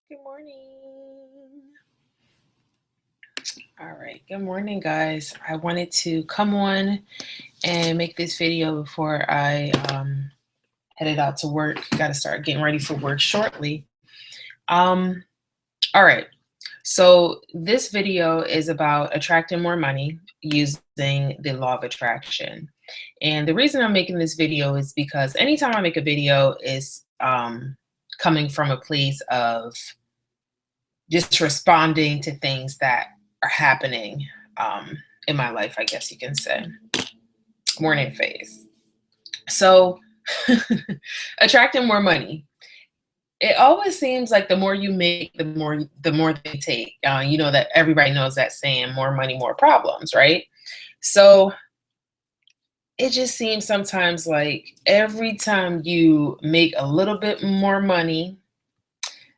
Good morning. All right. Good morning, guys. I wanted to come on and make this video before I headed out to work. Got to start getting ready for work shortly. All right. So this video is about attracting more money using the law of attraction. And the reason I'm making this video is because anytime I make a video is coming from a place of just responding to things that are happening in my life, I guess you can say. Morning phase. So attracting more money. It always seems like the more you make, the more they take. You know that everybody knows that saying, more money, more problems, right? So it just seems sometimes like every time you make a little bit more money,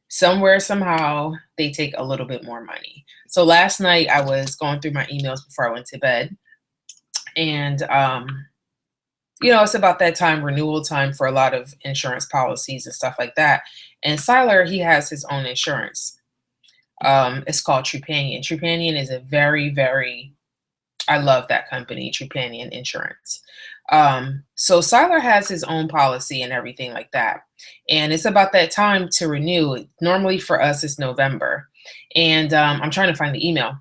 somewhere, somehow, they take a little bit more money. So last night I was going through my emails before I went to bed. And, you know, it's about that time, renewal time for a lot of insurance policies and stuff like that. And Siler, he has his own insurance. It's called Trupanion. Trupanion is a very, I love that company, Trupanion Insurance. So Siler has his own policy and everything like that. And it's about that time to renew. Normally for us, it's November. And I'm trying to find the email.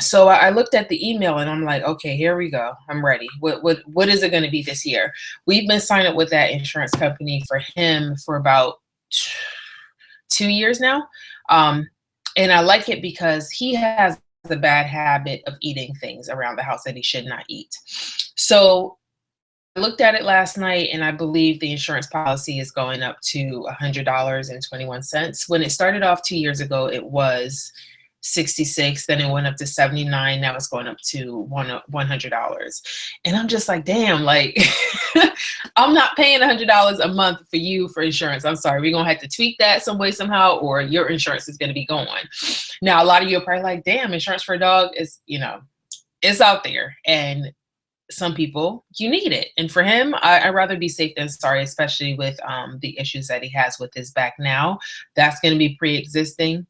So I looked at the email and I'm like, okay, here we go. I'm ready. What is it going to be this year? We've been signed up with that insurance company for him for about 2 years now. And I like it because he has the bad habit of eating things around the house that he should not eat. So I looked at it last night and I believe the insurance policy is going up to $100.21. When it started off 2 years ago, it was $66, then it went up to $79. Now it's going up to $100. And I'm just like, damn, like I'm not paying $100 a month for you for insurance. I'm sorry. We're going to have to tweak that some way, somehow, or your insurance is going to be going. Now, a lot of you are probably like, damn, insurance for a dog is, you know, it's out there. And some people, you need it. And for him, I'd rather be safe than sorry, especially with the issues that he has with his back now. That's going to be pre-existing.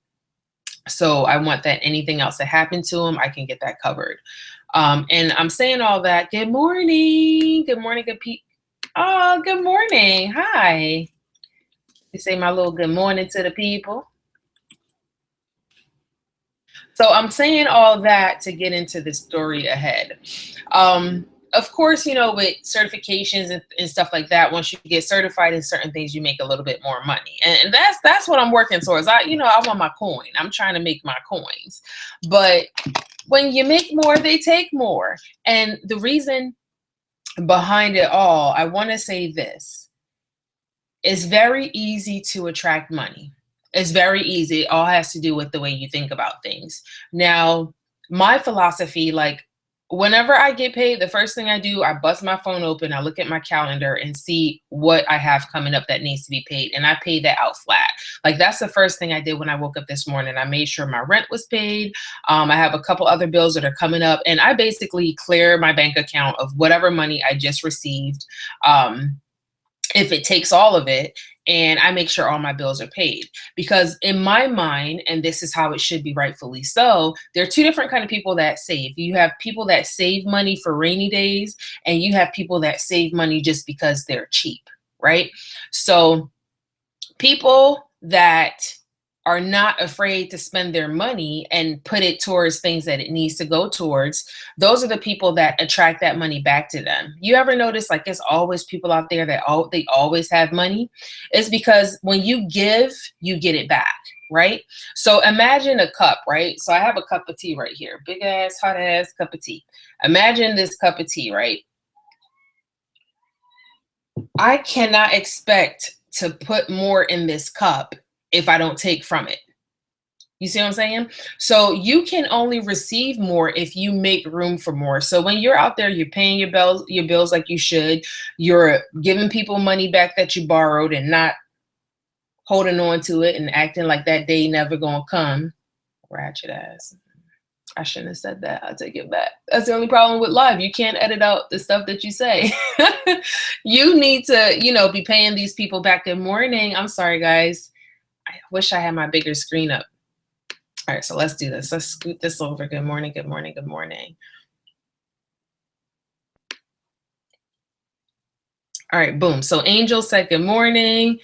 So I want that anything else that happened to him, I can get that covered. And I'm saying all that. Good morning. Good morning, good people. Oh, good morning. Hi. You say my little good morning to the people. So I'm saying all that to get into the story ahead. Of course, you know, with certifications and stuff like that, once you get certified in certain things, you make a little bit more money. And that's what I'm working towards. I want my coin. I'm trying to make my coins. But when you make more, they take more. And the reason behind it all, I want to say this. It's very easy to attract money. It's very easy. It all has to do with the way you think about things. Now, my philosophy, like, whenever I get paid, the first thing I do, I bust my phone open, I look at my calendar and see what I have coming up that needs to be paid. And I pay that out flat. Like, that's the first thing I did when I woke up this morning. I made sure my rent was paid. I have a couple other bills that are coming up. And I basically clear my bank account of whatever money I just received. If it takes all of it, and I make sure all my bills are paid. Because in my mind, and this is how it should be rightfully so, there are two different kind of people that save. You have people that save money for rainy days, and you have people that save money just because they're cheap, right? So people that are not afraid to spend their money and put it towards things that it needs to go towards, those are the people that attract that money back to them. You ever notice, like, there's always people out there that they always have money? It's because when you give, you get it back, right? So imagine a cup, right? So I have a cup of tea right here, big ass, hot ass cup of tea. Imagine this cup of tea, right? I cannot expect to put more in this cup if I don't take from it. You see what I'm saying? So you can only receive more if you make room for more. So when you're out there, you're paying your bills like you should. You're giving people money back that you borrowed and not holding on to it and acting like that day never gonna come. Ratchet ass. I shouldn't have said that. I'll take it back. That's the only problem with live. You can't edit out the stuff that you say. You need to, be paying these people back. Good morning. I'm sorry, guys. I wish I had my bigger screen up. All right, so let's do this. Let's scoot this over. Good morning, good morning, good morning. All right, boom. So Angel said good morning.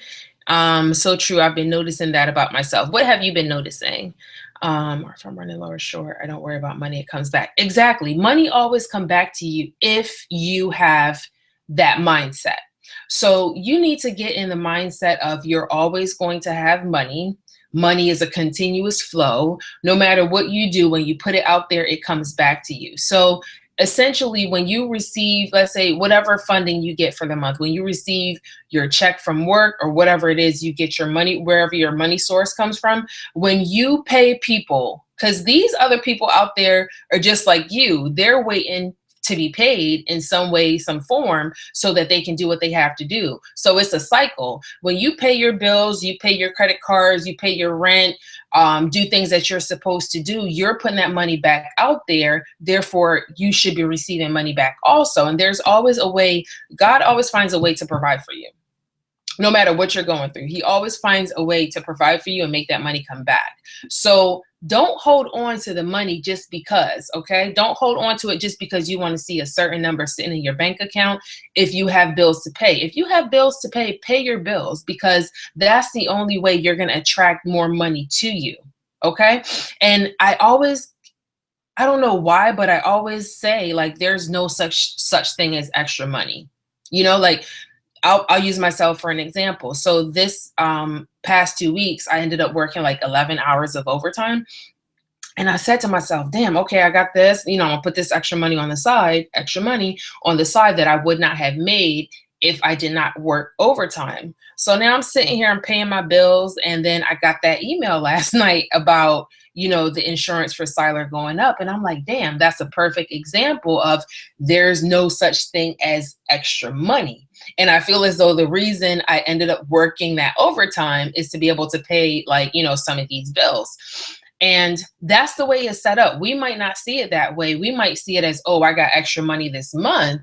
So true. I've been noticing that about myself. What have you been noticing? Or if I'm running low or short, I don't worry about money. It comes back. Exactly. Money always come back to you if you have that mindset. So you need to get in the mindset of you're always going to have money. Money is a continuous flow. No matter what you do, when you put it out there, it comes back to you. So essentially, when you receive, let's say, whatever funding you get for the month, when you receive your check from work or whatever it is, you get your money, wherever your money source comes from, when you pay people, because these other people out there are just like you, they're waiting to be paid in some way, some form, so that they can do what they have to do. So it's a cycle. When you pay your bills, you pay your credit cards, you pay your rent, do things that you're supposed to do, you're putting that money back out there. Therefore, you should be receiving money back also. And there's always a way. God always finds a way to provide for you. No matter what you're going through, he always finds a way to provide for you and make that money come back. So don't hold on to the money just because, okay? Don't hold on to it just because you want to see a certain number sitting in your bank account if you have bills to pay. If you have bills to pay, pay your bills, because that's the only way you're going to attract more money to you, okay? And I don't know why, but I always say, like, there's no such thing as extra money. You know, like, I'll use myself for an example. So this past 2 weeks, I ended up working like 11 hours of overtime. And I said to myself, damn, okay, I got this, I'm gonna put this extra money on the side that I would not have made if I did not work overtime. So now I'm sitting here, I'm paying my bills. And then I got that email last night about, the insurance for Siler going up. And I'm like, damn, that's a perfect example of there's no such thing as extra money. And I feel as though the reason I ended up working that overtime is to be able to pay, some of these bills. And that's the way it's set up. We might not see it that way. We might see it as, oh, I got extra money this month,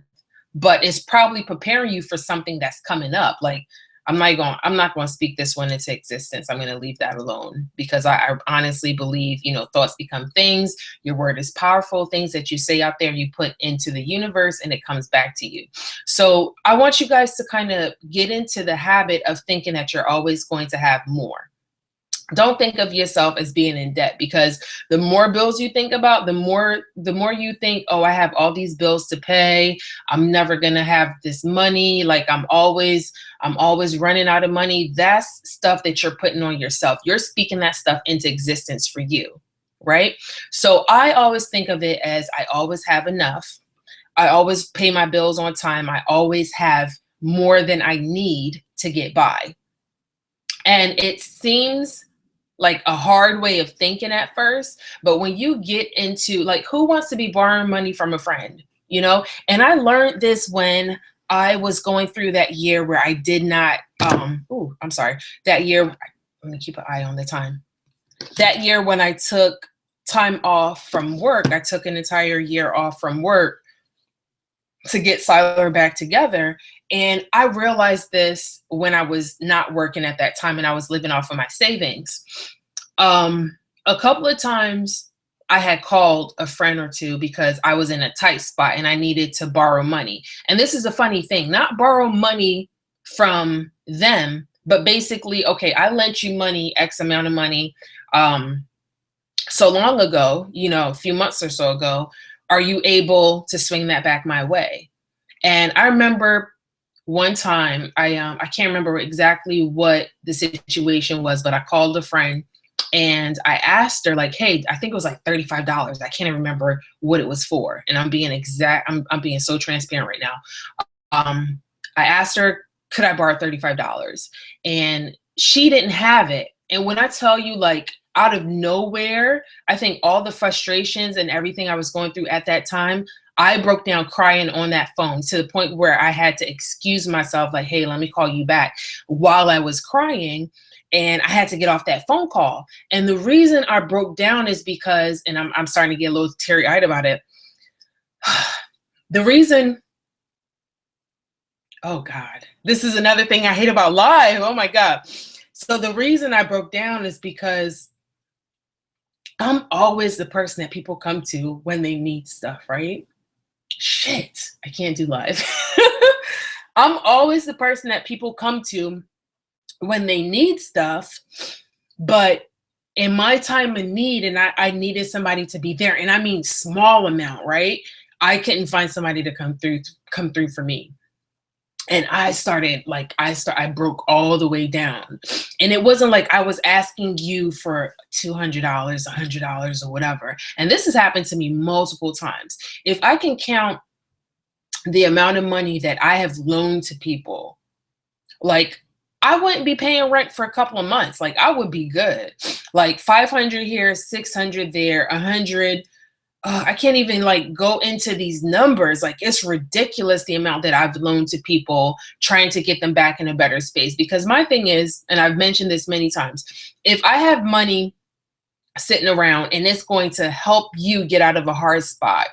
but it's probably preparing you for something that's coming up. Like, I'm not going to speak this one into existence. I'm going to leave that alone, because I honestly believe, thoughts become things. Your word is powerful. Things that you say out there, you put into the universe and it comes back to you. So I want you guys to kind of get into the habit of thinking that you're always going to have more. Don't think of yourself as being in debt, because the more bills you think about, the more you think, oh, I have all these bills to pay. I'm never going to have this money. Like, I'm always running out of money. That's stuff that you're putting on yourself. You're speaking that stuff into existence for you, right? So I always think of it as I always have enough. I always pay my bills on time. I always have more than I need to get by. And it seems like a hard way of thinking at first, but when you get into, like, who wants to be borrowing money from a friend, And I learned this when I was going through that year where I did not, that year, let me keep an eye on the time. That year when I took time off from work, I took an entire year off from work to get Siler back together. And I realized this when I was not working at that time and I was living off of my savings. A couple of times I had called a friend or two because I was in a tight spot and I needed to borrow money. And this is a funny thing, not borrow money from them, but basically, okay, I lent you money, X amount of money, so long ago, a few months or so ago. Are you able to swing that back my way? And I remember one time, I can't remember exactly what the situation was, but I called a friend and I asked her, like, hey, I think it was like $35. I can't even remember what it was for. And I'm being so transparent right now. I asked her, could I borrow $35? And she didn't have it. And when I tell you, like, out of nowhere, I think all the frustrations and everything I was going through at that time, I broke down crying on that phone to the point where I had to excuse myself, like, hey, let me call you back, while I was crying. And I had to get off that phone call. And the reason I broke down is because, and I'm starting to get a little teary-eyed about it. The reason, oh God, this is another thing I hate about live. Oh my God. So the reason I broke down is because I'm always the person that people come to when they need stuff, right? Shit, I can't do live. I'm always the person that people come to when they need stuff, but in my time of need, and I needed somebody to be there, and I mean small amount, right? I couldn't find somebody to come through for me. And I broke all the way down. And it wasn't like I was asking you for $200, $100 or whatever. And this has happened to me multiple times. If I can count the amount of money that I have loaned to people, like I wouldn't be paying rent for a couple of months. Like I would be good. Like 500 here, 600 there, 100. I can't even like go into these numbers. Like it's ridiculous the amount that I've loaned to people trying to get them back in a better space. Because my thing is, and I've mentioned this many times, if I have money sitting around and it's going to help you get out of a hard spot,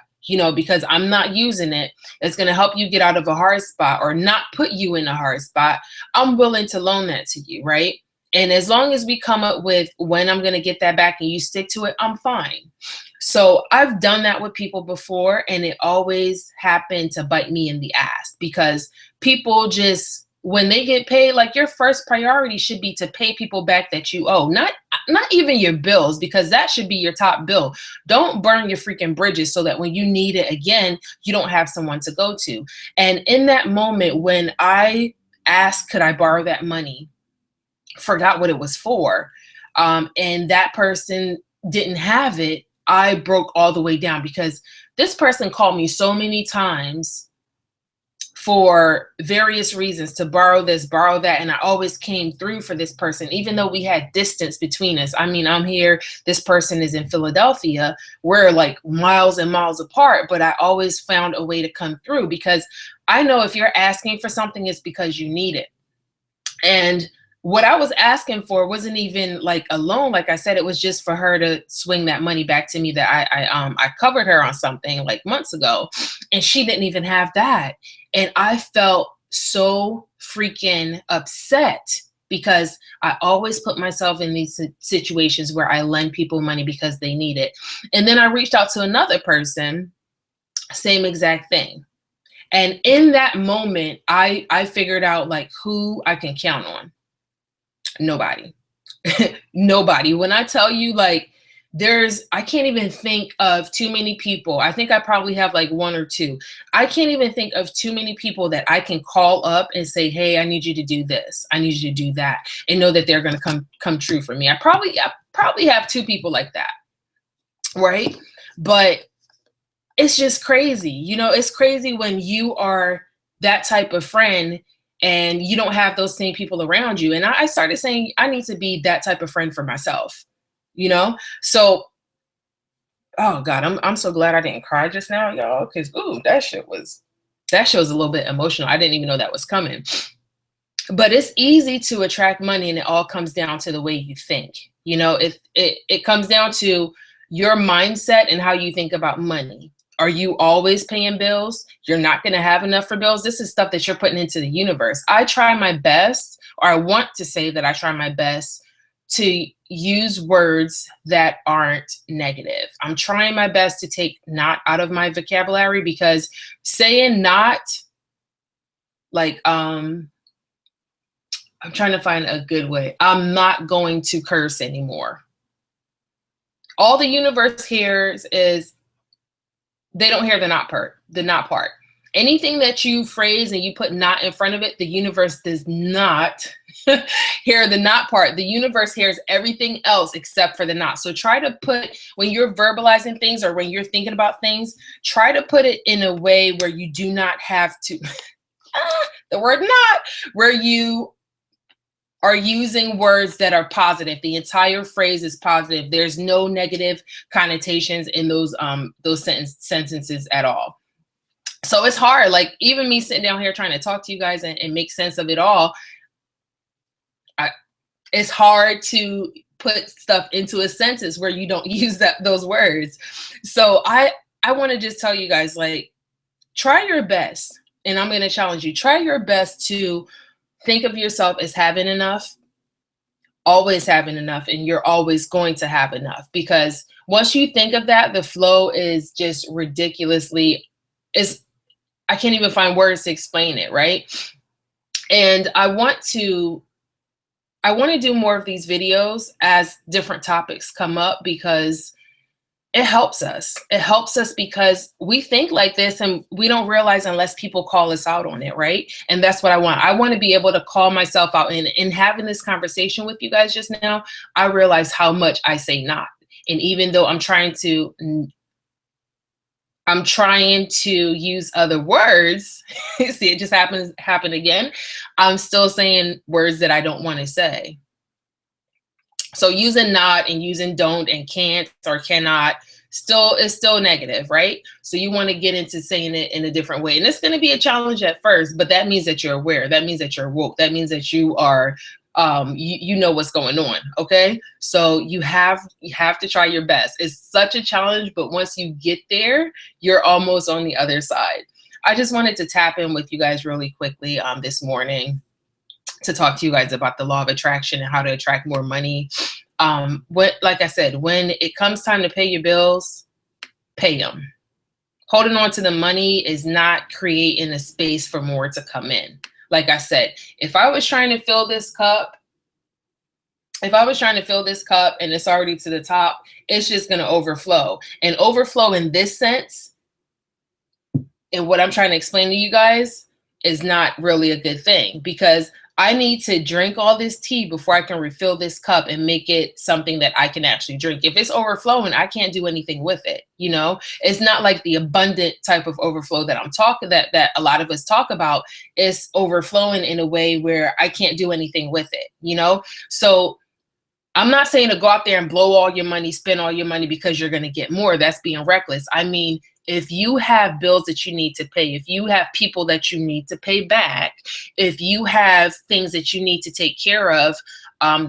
because I'm not using it, it's going to help you get out of a hard spot or not put you in a hard spot, I'm willing to loan that to you, right? And as long as we come up with when I'm going to get that back and you stick to it, I'm fine. So I've done that with people before, and it always happened to bite me in the ass because people just, when they get paid, like your first priority should be to pay people back that you owe, not even your bills, because that should be your top bill. Don't burn your freaking bridges so that when you need it again, you don't have someone to go to. And in that moment, when I asked, could I borrow that money, forgot what it was for, and that person didn't have it, I broke all the way down because this person called me so many times for various reasons to borrow this, borrow that. And I always came through for this person, even though we had distance between us. I mean, I'm here, this person is in Philadelphia. We're like miles and miles apart, but I always found a way to come through because I know if you're asking for something, it's because you need it. And what I was asking for wasn't even like a loan. Like I said, it was just for her to swing that money back to me that I covered her on something like months ago, and she didn't even have that. And I felt so freaking upset because I always put myself in these situations where I lend people money because they need it. And then I reached out to another person, same exact thing. And in that moment, I figured out like who I can count on. Nobody. Nobody. When I tell you, like, I can't even think of too many people. I think I probably have like one or two. I can't even think of too many people that I can call up and say, hey, I need you to do this. I need you to do that, and know that they're going to come true for me. I probably have two people like that. Right. But it's just crazy. It's crazy when you are that type of friend and you don't have those same people around you. And I started saying I need to be that type of friend for myself, So, oh God, I'm so glad I didn't cry just now, y'all, because that shit was a little bit emotional. I didn't even know that was coming. But it's easy to attract money, and it all comes down to the way you think. It comes down to your mindset and how you think about money. Are you always paying bills? You're not going to have enough for bills. This is stuff that you're putting into the universe. I try my best, or I want to say that I try my best to use words that aren't negative. I'm trying my best to take not out of my vocabulary, because saying not, like, I'm trying to find a good way. I'm not going to curse anymore. All the universe hears is, they don't hear the not part. Anything that you phrase and you put not in front of it, the universe does not hear the not part. The universe hears everything else except for the not. So try to put, when you're verbalizing things or when you're thinking about things, try to put it in a way where you do not have to, the word not, where you are using words that are positive. The entire phrase is positive. There's no negative connotations in those sentences at all. So it's hard. Like, even me sitting down here trying to talk to you guys and make sense of it all, it's hard to put stuff into a sentence where you don't use those words. So I want to just tell you guys, like, try your best. And I'm going to challenge you. Try your best to think of yourself as having enough. always having enough, and you're always going to have enough. Because once you think of that, the flow is just ridiculously, I can't even find words to explain it, right? And I want to do more of these videos as different topics come up, because it helps us. It helps us because we think like this and we don't realize unless people call us out on it, right? And that's what I want. I want to be able to call myself out. And in having this conversation with you guys just now, I realize how much I say not. And even though I'm trying to use other words, see, it just happened again. I'm still saying words that I don't want to say. So using not and using don't and can't or cannot is still negative, right? So you want to get into saying it in a different way. And it's going to be a challenge at first, but that means that you're aware. That means that you're woke. That means that you are, you know what's going on. Okay. So you have to try your best. It's such a challenge, but once you get there, you're almost on the other side. I just wanted to tap in with you guys really quickly this morning to talk to you guys about the law of attraction and how to attract more money. Like I said, when it comes time to pay your bills, pay them. Holding on to the money is not creating a space for more to come in. Like I said, if I was trying to fill this cup and it's already to the top, it's just going to overflow. And overflow in this sense, and what I'm trying to explain to you guys, is not really a good thing, because I need to drink all this tea before I can refill this cup and make it something that I can actually drink. If it's overflowing, I can't do anything with it. You know, it's not like the abundant type of overflow that I'm talking, that a lot of us talk about. Is overflowing in a way where I can't do anything with it, you know? So I'm not saying to go out there and blow all your money, spend all your money because you're going to get more. That's being reckless. I mean, if you have bills that you need to pay, if you have people that you need to pay back, if you have things that you need to take care of,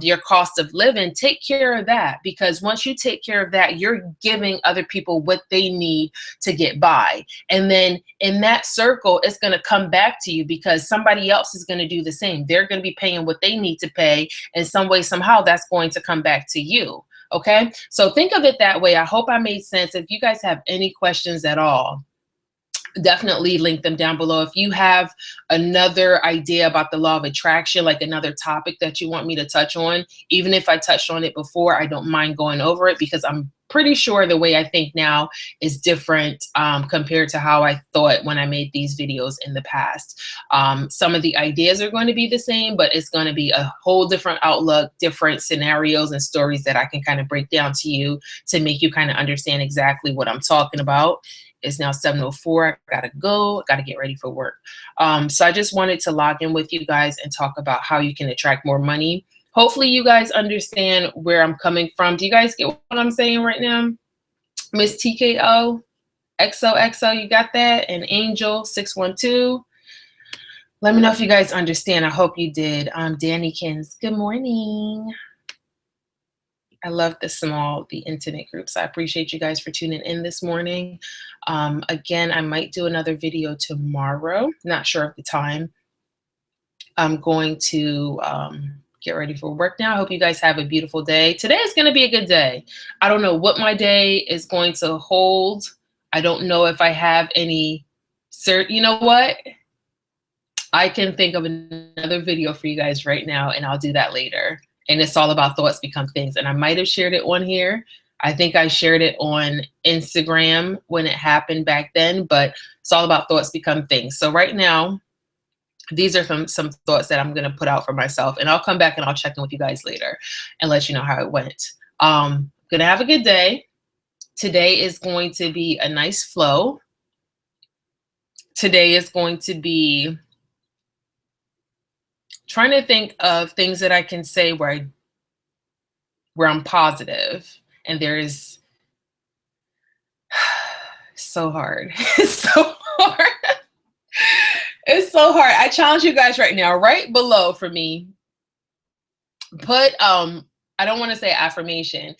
your cost of living, take care of that. Because once you take care of that, you're giving other people what they need to get by. And then in that circle, it's going to come back to you, because somebody else is going to do the same. They're going to be paying what they need to pay. In some way, somehow, that's going to come back to you. Okay, so think of it that way. I hope I made sense. If you guys have any questions at all, definitely link them down below. If you have another idea about the law of attraction, like another topic that you want me to touch on, even if I touched on it before, I don't mind going over it, because I'm pretty sure the way I think now is different compared to how I thought when I made these videos in the past. Some of the ideas are going to be the same, but it's going to be a whole different outlook, different scenarios and stories that I can kind of break down to you to make you kind of understand exactly what I'm talking about. It's now 7:04. I gotta go. I gotta get ready for work. So I just wanted to log in with you guys and talk about how you can attract more money. Hopefully you guys understand where I'm coming from. Do you guys get what I'm saying right now? Miss TKO, XOXO, you got that? And Angel 612. Let me know if you guys understand. I hope you did. Dannykins, good morning. I love the intimate groups. I appreciate you guys for tuning in this morning. Again, I might do another video tomorrow. Not sure of the time. I'm going to get ready for work now. I hope you guys have a beautiful day. Today is going to be a good day. I don't know what my day is going to hold. I don't know if I have any you know what? I can think of another video for you guys right now, and I'll do that later. And it's all about thoughts become things. And I might have shared it on here. I think I shared it on Instagram when it happened back then, but it's all about thoughts become things. So right now, these are some thoughts that I'm going to put out for myself, and I'll come back and I'll check in with you guys later and let you know how it went. Going to have a good day. Today is going to be a nice flow. Today is going to be trying to think of things that I can say where I'm positive. And there's so hard. It's so hard. It's so hard. I challenge you guys right now, right below for me, put, I don't want to say affirmation,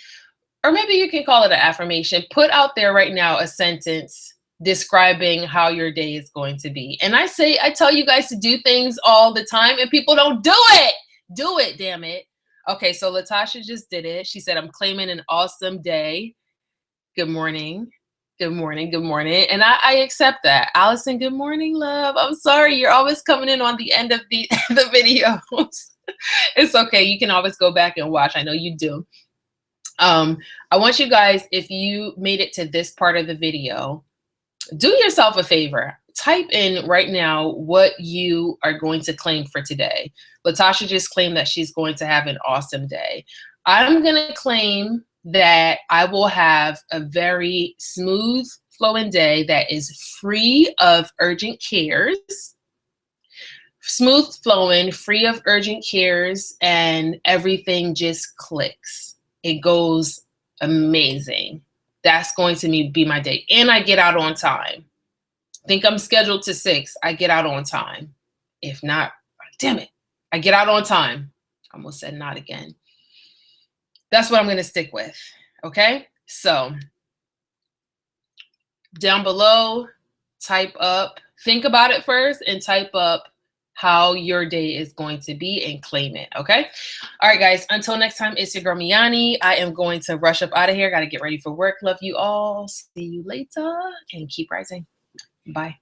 or maybe you can call it an affirmation. Put out there right now a sentence describing how your day is going to be. And I tell you guys to do things all the time and people don't do it. Do it, damn it. Okay, so Latasha just did it. She said, I'm claiming an awesome day. Good morning. Good morning. Good morning. And I accept that. Allison, good morning, love. I'm sorry. You're always coming in on the end of the videos. It's okay. You can always go back and watch. I know you do. I want you guys, if you made it to this part of the video, do yourself a favor. Type in right now what you are going to claim for today. Latasha just claimed that she's going to have an awesome day. I'm going to claim that I will have a very smooth flowing day that is free of urgent cares. Smooth flowing, free of urgent cares, and everything just clicks. It goes amazing. That's going to be my day. And I get out on time. Think I'm scheduled to 6. I get out on time. If not, damn it, I get out on time. Almost said not again. That's what I'm going to stick with. Okay. So down below, type up, think about it first and type up how your day is going to be and claim it. Okay. All right, guys, until next time, it's your girl Me-Anie. I am going to rush up out of here. Got to get ready for work. Love you all. See you later and keep rising. Bye.